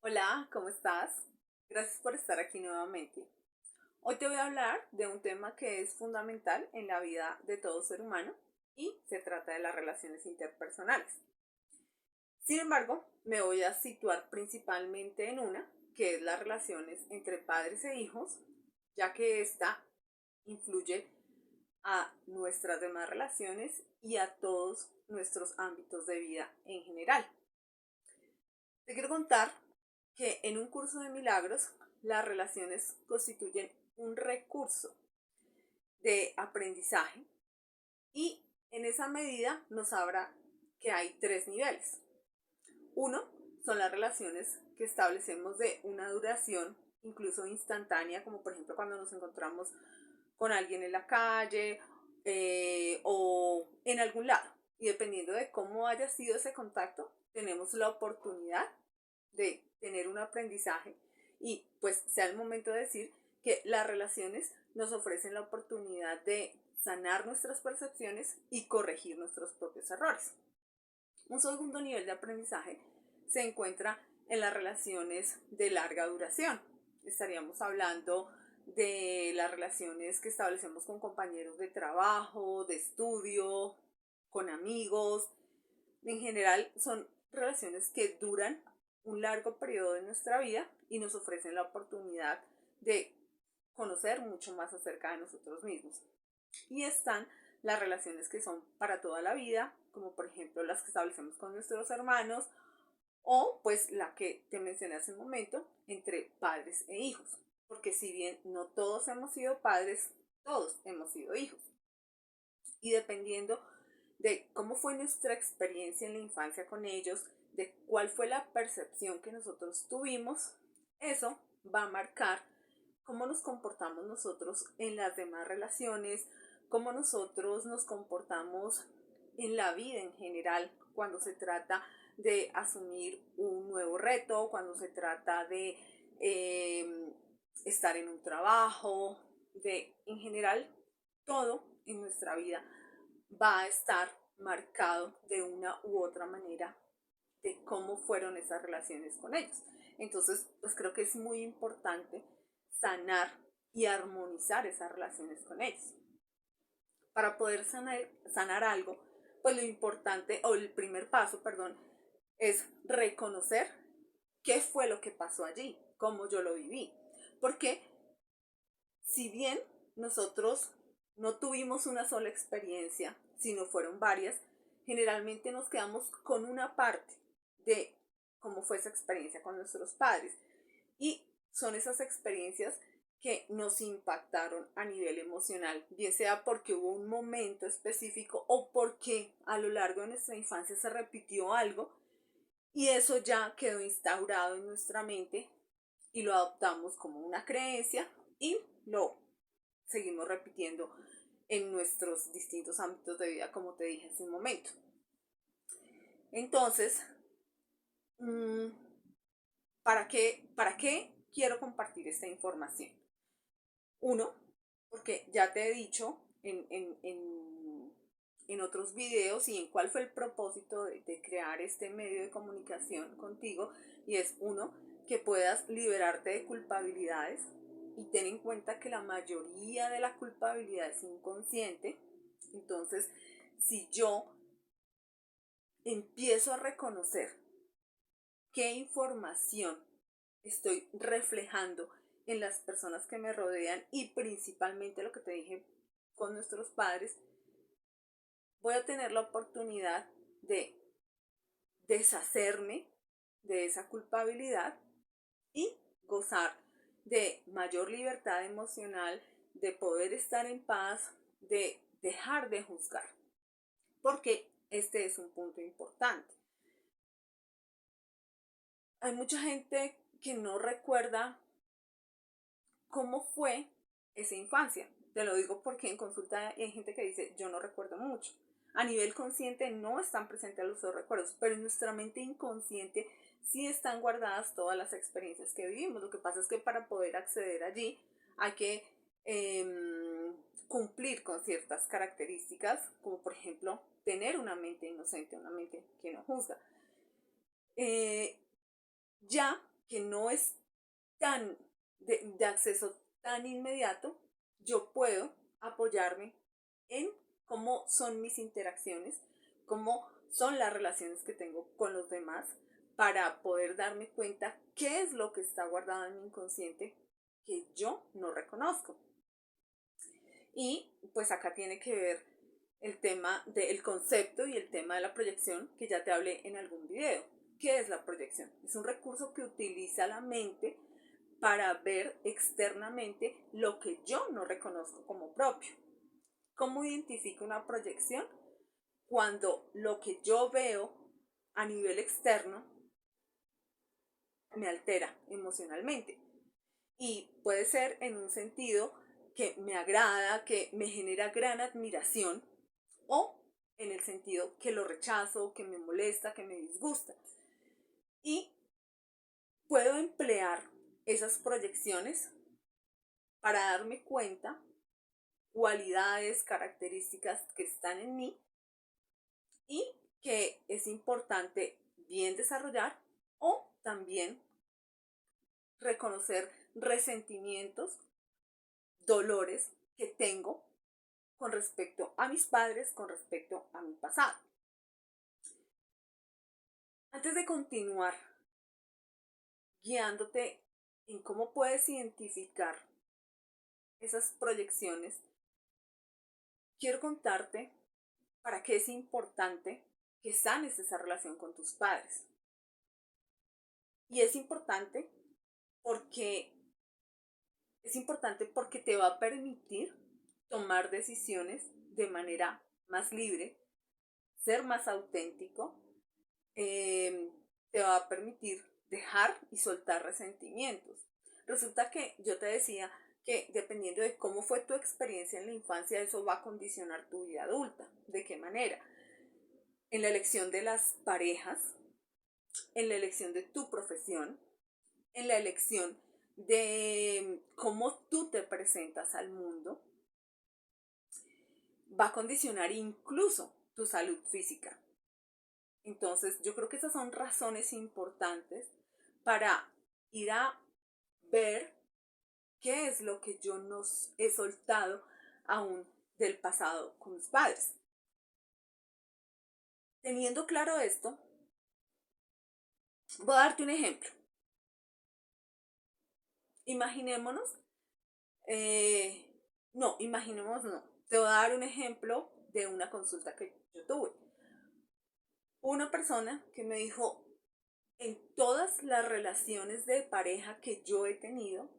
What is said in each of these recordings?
Hola, ¿cómo estás? Gracias por estar aquí nuevamente. Hoy te voy a hablar de un tema que es fundamental en la vida de todo ser humano y se trata de las relaciones interpersonales. Sin embargo, me voy a situar principalmente en una, que es las relaciones entre padres e hijos, ya que esta influye a nuestras demás relaciones y a todos nuestros ámbitos de vida en general. Te quiero contar que en un curso de milagros las relaciones constituyen un recurso de aprendizaje y en esa medida nos habla que hay tres niveles. Uno son las relaciones que establecemos de una duración incluso instantánea, como por ejemplo cuando nos encontramos con alguien en la calle o en algún lado. Y dependiendo de cómo haya sido ese contacto, tenemos la oportunidad de tener un aprendizaje y pues sea el momento de decir que las relaciones nos ofrecen la oportunidad de sanar nuestras percepciones y corregir nuestros propios errores. Un segundo nivel de aprendizaje se encuentra en las relaciones de larga duración. Estaríamos hablando de las relaciones que establecemos con compañeros de trabajo, de estudio, con amigos. En general son relaciones que duran un largo periodo de nuestra vida y nos ofrecen la oportunidad de conocer mucho más acerca de nosotros mismos. Y están las relaciones que son para toda la vida, como por ejemplo las que establecemos con nuestros hermanos o pues la que te mencioné hace un momento entre padres e hijos. Porque si bien no todos hemos sido padres, todos hemos sido hijos. Y dependiendo de cómo fue nuestra experiencia en la infancia con ellos, de cuál fue la percepción que nosotros tuvimos, eso va a marcar cómo nos comportamos nosotros en las demás relaciones, cómo nosotros nos comportamos en la vida en general cuando se trata de asumir un nuevo reto, cuando se trata de estar en un trabajo, de en general todo en nuestra vida va a estar marcado de una u otra manera de cómo fueron esas relaciones con ellos. Entonces, pues creo que es muy importante sanar y armonizar esas relaciones con ellos. Para poder sanar algo, pues lo importante, o el primer paso, perdón, es reconocer qué fue lo que pasó allí, cómo yo lo viví. Porque si bien nosotros no tuvimos una sola experiencia, sino fueron varias, generalmente nos quedamos con una parte de cómo fue esa experiencia con nuestros padres. Y son esas experiencias que nos impactaron a nivel emocional, bien sea porque hubo un momento específico o porque a lo largo de nuestra infancia se repitió algo y eso ya quedó instaurado en nuestra mente y lo adoptamos como una creencia y lo seguimos repitiendo en nuestros distintos ámbitos de vida, como te dije hace un momento. Entonces, ¿para qué quiero compartir esta información? Uno, porque ya te he dicho en otros videos y en cuál fue el propósito de crear este medio de comunicación contigo, y es uno, que puedas liberarte de culpabilidades y ten en cuenta que la mayoría de la culpabilidad es inconsciente. Entonces, si yo empiezo a reconocer qué información estoy reflejando en las personas que me rodean y principalmente lo que te dije con nuestros padres, voy a tener la oportunidad de deshacerme de esa culpabilidad y gozar de mayor libertad emocional, de poder estar en paz, de dejar de juzgar. Porque este es un punto importante. Hay mucha gente que no recuerda cómo fue esa infancia. Te lo digo porque en consulta hay gente que dice, yo no recuerdo mucho. A nivel consciente no están presentes los recuerdos, pero en nuestra mente inconsciente sí están guardadas todas las experiencias que vivimos. Lo que pasa es que para poder acceder allí hay que cumplir con ciertas características, como por ejemplo tener una mente inocente, una mente que no juzga. Ya que no es tan de acceso tan inmediato, yo puedo apoyarme en cómo son mis interacciones, cómo son las relaciones que tengo con los demás, para poder darme cuenta qué es lo que está guardado en mi inconsciente que yo no reconozco. Y pues acá tiene que ver el tema del concepto y el tema de la proyección, que ya te hablé en algún video. ¿Qué es la proyección? Es un recurso que utiliza la mente para ver externamente lo que yo no reconozco como propio. ¿Cómo identifico una proyección? Cuando lo que yo veo a nivel externo me altera emocionalmente. Y puede ser en un sentido que me agrada, que me genera gran admiración, o en el sentido que lo rechazo, que me molesta, que me disgusta. Y puedo emplear esas proyecciones para darme cuenta cualidades, características que están en mí y que es importante bien desarrollar, o también reconocer resentimientos, dolores que tengo con respecto a mis padres, con respecto a mi pasado. Antes de continuar guiándote en cómo puedes identificar esas proyecciones, quiero contarte para qué es importante que sanes esa relación con tus padres. Y es importante porque te va a permitir tomar decisiones de manera más libre, ser más auténtico, te va a permitir dejar y soltar resentimientos. Resulta que yo te decía que dependiendo de cómo fue tu experiencia en la infancia, eso va a condicionar tu vida adulta. ¿De qué manera? En la elección de las parejas, en la elección de tu profesión, en la elección de cómo tú te presentas al mundo, va a condicionar incluso tu salud física. Entonces, yo creo que esas son razones importantes para ir a ver qué es lo que yo no he soltado aún del pasado con mis padres. Teniendo claro esto, voy a darte un ejemplo. Imaginémonos, imaginémonos no. Te voy a dar un ejemplo de una consulta que yo tuve. Una persona que me dijo: en todas las relaciones de pareja que yo he tenido,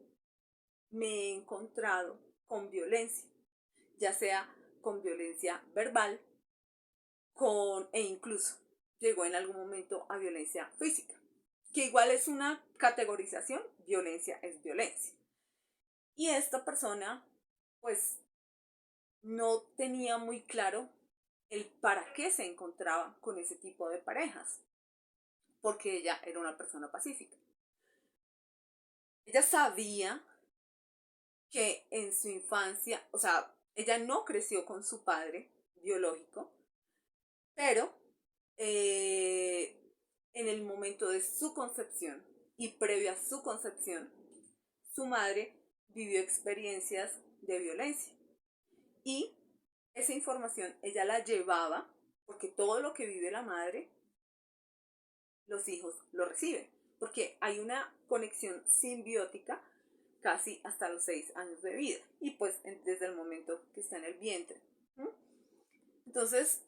me he encontrado con violencia, ya sea con violencia verbal, e incluso llegó en algún momento a violencia física, que igual es una categorización, violencia es violencia. Y esta persona pues no tenía muy claro el para qué se encontraba con ese tipo de parejas, porque ella era una persona pacífica. Ella sabía que en su infancia, o sea, ella no creció con su padre biológico, pero en el momento de su concepción y previo a su concepción, su madre vivió experiencias de violencia. Y esa información ella la llevaba, porque todo lo que vive la madre, los hijos lo reciben, porque hay una conexión simbiótica casi hasta los 6 años de vida, y pues desde el momento que está en el vientre. Entonces,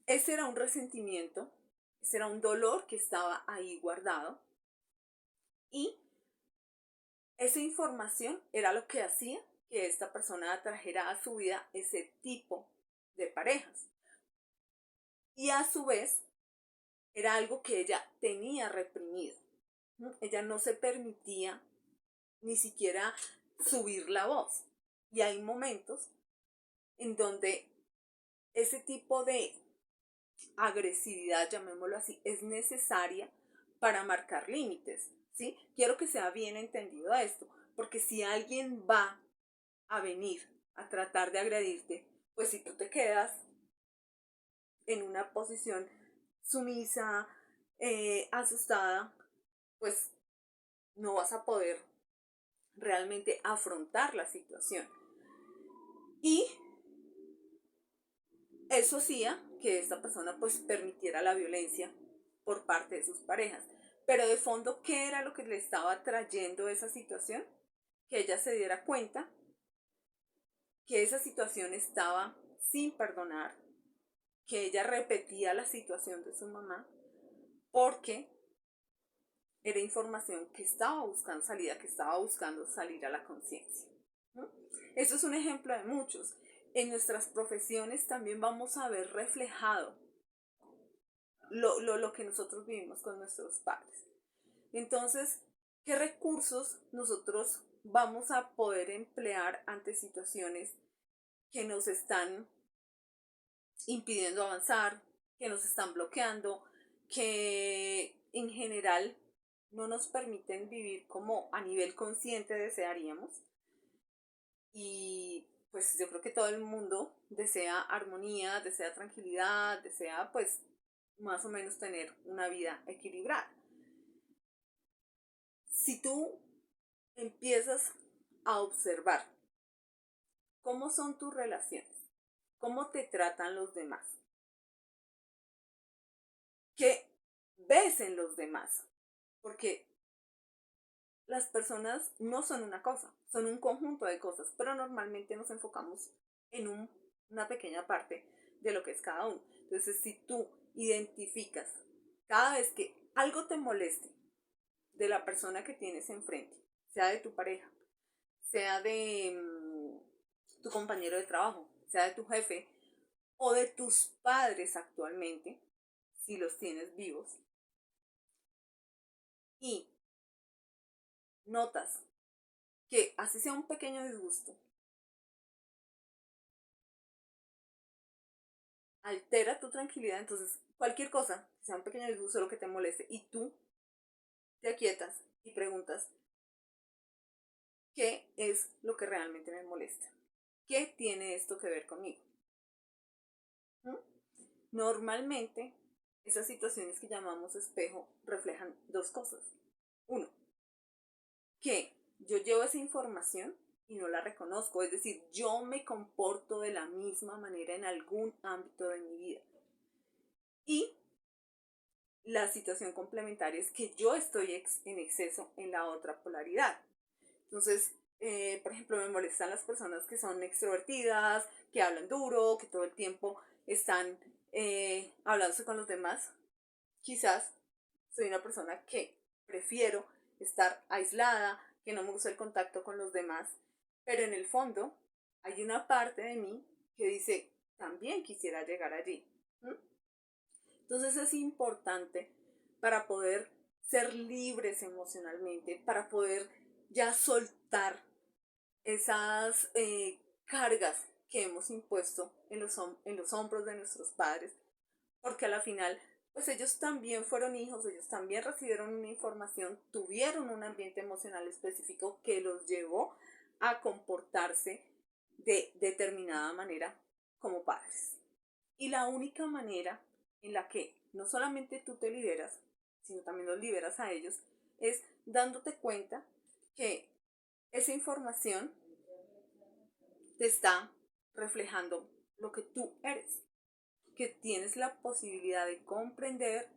ese era un resentimiento, ese era un dolor que estaba ahí guardado, y esa información era lo que hacía que esta persona atrajera a su vida ese tipo de parejas. Y a su vez, era algo que ella tenía reprimido. Ella no se permitía ni siquiera subir la voz. Y hay momentos en donde ese tipo de agresividad, llamémoslo así, es necesaria para marcar límites, ¿sí? Quiero que sea bien entendido esto, porque si alguien va a venir a tratar de agredirte, pues si tú te quedas en una posición sumisa, asustada, pues no vas a poder realmente afrontar la situación. Y eso hacía que esta persona pues permitiera la violencia por parte de sus parejas. Pero de fondo, ¿qué era lo que le estaba trayendo esa situación? Que ella se diera cuenta que esa situación estaba sin perdonar, que ella repetía la situación de su mamá porque era información que estaba buscando salida, que estaba buscando salir a la conciencia, ¿no? Eso es un ejemplo de muchos. En nuestras profesiones también vamos a ver reflejado lo que nosotros vivimos con nuestros padres. Entonces, ¿qué recursos nosotros vamos a poder emplear ante situaciones que nos están impidiendo avanzar, que nos están bloqueando, que en general no nos permiten vivir como a nivel consciente desearíamos? Y pues yo creo que todo el mundo desea armonía, desea tranquilidad, desea pues más o menos tener una vida equilibrada. Si tú empiezas a observar cómo son tus relaciones, cómo te tratan los demás, qué ves en los demás, porque las personas no son una cosa, son un conjunto de cosas, pero normalmente nos enfocamos en una pequeña parte de lo que es cada uno. Entonces, si tú identificas cada vez que algo te moleste de la persona que tienes enfrente, sea de tu pareja, sea de tu compañero de trabajo, sea de tu jefe o de tus padres actualmente, si los tienes vivos, y notas que así sea un pequeño disgusto, altera tu tranquilidad, entonces cualquier cosa, sea un pequeño disgusto, lo que te moleste, y tú te aquietas y preguntas, ¿qué es lo que realmente me molesta? ¿Qué tiene esto que ver conmigo? ¿Mm? Normalmente, esas situaciones que llamamos espejo reflejan dos cosas. Uno, que yo llevo esa información y no la reconozco, es decir, yo me comporto de la misma manera en algún ámbito de mi vida. Y la situación complementaria es que yo estoy en exceso en la otra polaridad. Entonces, por ejemplo, me molestan las personas que son extrovertidas, que hablan duro, que todo el tiempo están hablándose con los demás. Quizás soy una persona que prefiero estar aislada, que no me gusta el contacto con los demás, pero en el fondo hay una parte de mí que dice, también quisiera llegar allí. ¿Mm? Entonces es importante para poder ser libres emocionalmente, para poder ya soltar esas cargas que hemos impuesto en los hombros de nuestros padres, porque a la final, pues ellos también fueron hijos, ellos también recibieron una información, tuvieron un ambiente emocional específico que los llevó a comportarse de determinada manera como padres. Y la única manera en la que no solamente tú te liberas, sino también los liberas a ellos, es dándote cuenta que esa información te está reflejando lo que tú eres, que tienes la posibilidad de comprender,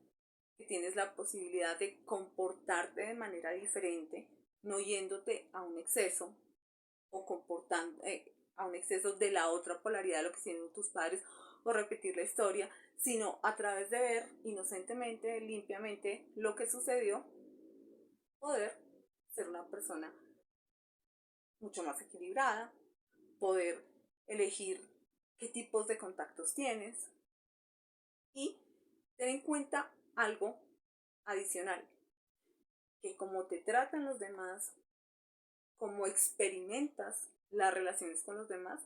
que tienes la posibilidad de comportarte de manera diferente, no yéndote a un exceso o comportando a un exceso de la otra polaridad de lo que hicieron tus padres o repetir la historia, sino a través de ver inocentemente, limpiamente lo que sucedió, poder ser una persona mucho más equilibrada, poder elegir qué tipos de contactos tienes y tener en cuenta algo adicional, que como te tratan los demás, como experimentas las relaciones con los demás,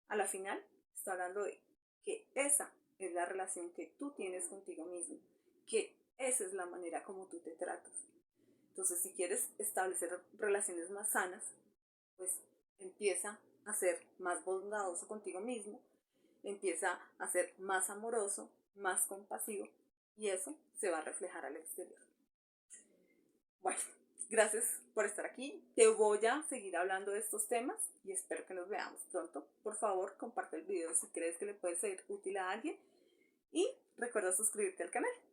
a la final está hablando de que esa es la relación que tú tienes contigo mismo, que esa es la manera como tú te tratas. Entonces, si quieres establecer relaciones más sanas, pues empieza a ser más bondadoso contigo mismo, empieza a ser más amoroso, más compasivo, y eso se va a reflejar al exterior. Bueno, Gracias por estar aquí. Te voy a seguir hablando de estos temas y espero que nos veamos pronto. Por favor, comparte el video si crees que le puede ser útil a alguien y recuerda suscribirte al canal.